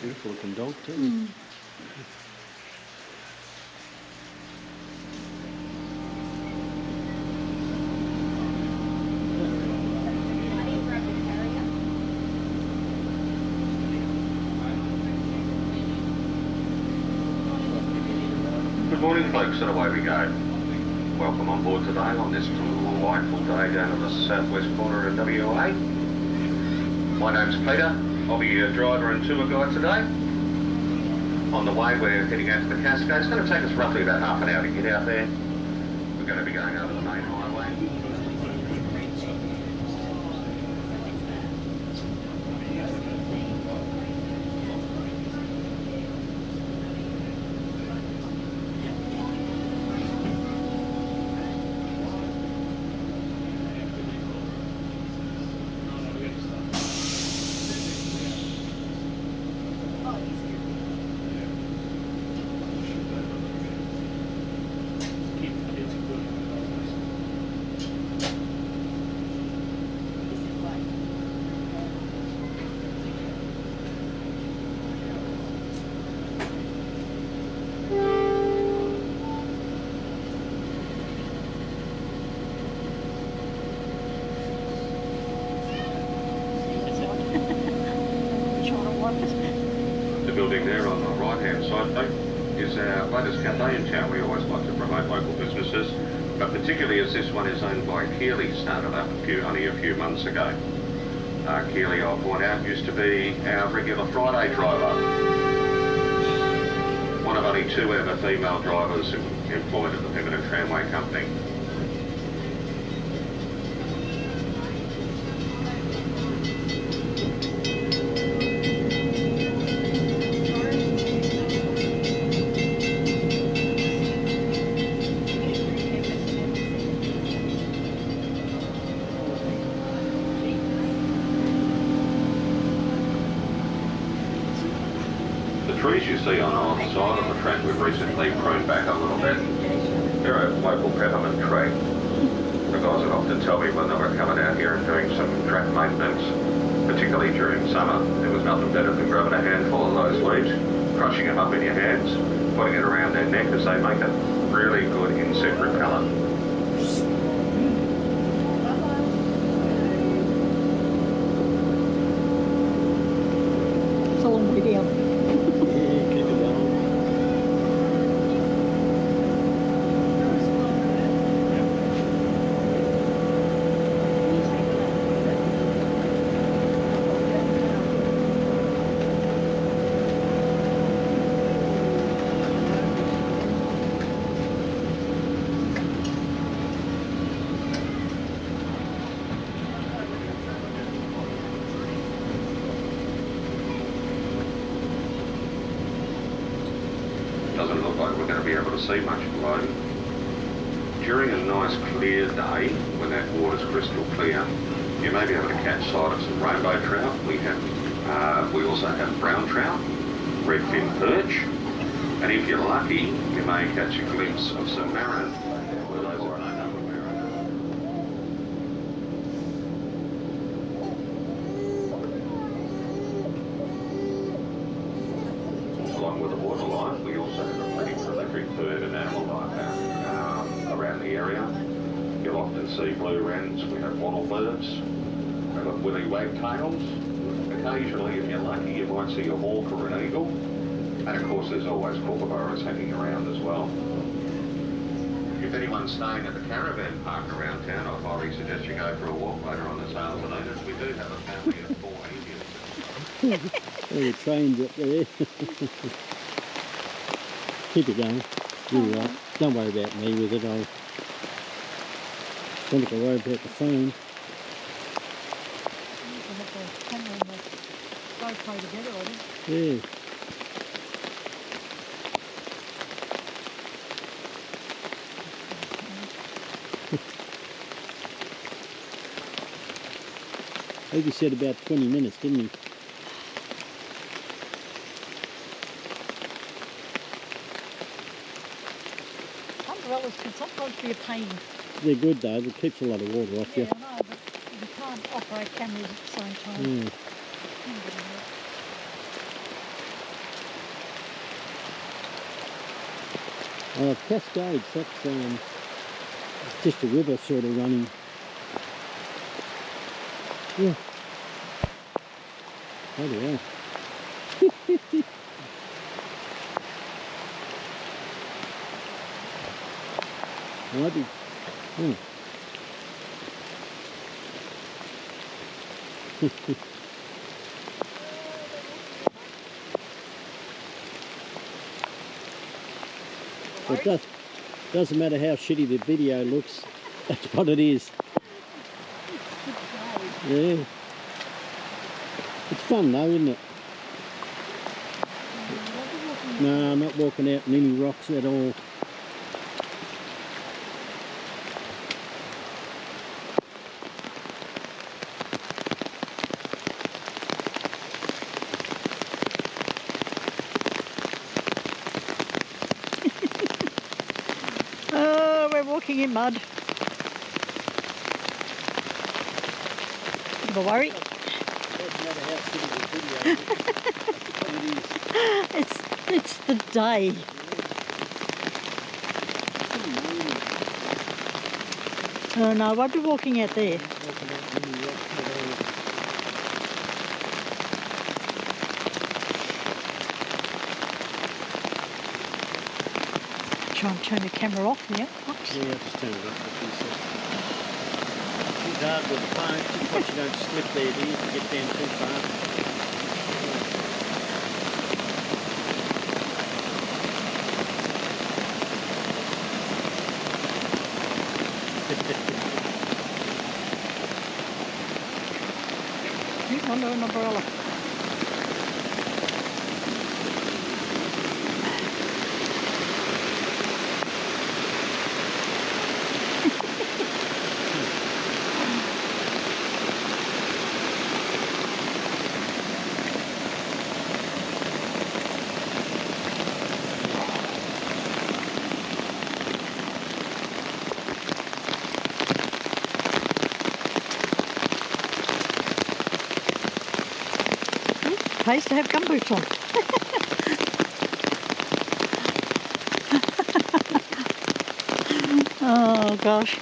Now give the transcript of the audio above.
Beautiful looking dog too. Mm. Good morning folks, and away we go. Welcome on board today on this delightful day down in the southwest corner of WA. My name's Peter, I'll be your driver and tour guide today. On the way we're heading out to the Cascades. It's going to take us roughly about half an hour to get out there. We're going to be going over the main highway. The building there on the right hand side though is our latest cafe in town. We always like to promote local businesses, but particularly as this one is owned by Keely, started up only a few months ago. Keely, I'll point out, used to be our regular Friday driver. One of only two ever female drivers employed at the Pemberton Tramway Company. The trees you see on either side of the track we've recently pruned back a little bit. They're a local peppermint tree. The guys would often tell me when they were coming out here and doing some track maintenance, particularly during summer, there was nothing better than grabbing a handful of those leaves, crushing them up in your hands, putting it around their neck as they make a really good insect repellent. It's a long video. Doesn't look like we're going to be able to see much below. During a nice clear day, when that water's crystal clear, you may be able to catch sight of some rainbow trout. We also have brown trout, redfin perch, and if you're lucky, you may catch a glimpse of some marron. For those that don't know what marron is. Along with the waterline, we also have a pretty prolific bird and animal life around the area. You'll often see blue wrens, we have wattlebirds, we've got willy wagtails. Occasionally, if you're lucky, you might see a hawk or an eagle. And of course, there's always kookaburras hanging around as well. If anyone's staying at the caravan park around town, I highly suggest you go for a walk later on this afternoon, as we do have a family of 4 Indians. Oh, the train's up there. Keep it going. You're right. Don't worry about me with it. Don't have to worry about the phone. GoPro together, I think. Yeah. I think he said about 20 minutes, didn't he? Umbrellas can sometimes be a pain. They're good though, it keeps a lot of water off you. Yeah, I know, but you can't operate cameras at the same time. Yeah. Cascades, that's just a river sort of running. Yeah. Oh yeah. Might be. It doesn't matter how shitty the video looks, that's what it is. Yeah. It's fun though, isn't it? No, I'm not walking out in any rocks at all. Oh, we're walking in mud. Bit of a worry. Doesn't matter how shitty the video looks, that's what it is. It's the day. Oh no, I won't be walking out there. Try and turn the camera off now. Oops. Yeah, just turn it off. Too hard with the phone, just watch you don't slip there, do you, if you get down too far. Under an umbrella. Pays to have gumboots on. Oh gosh.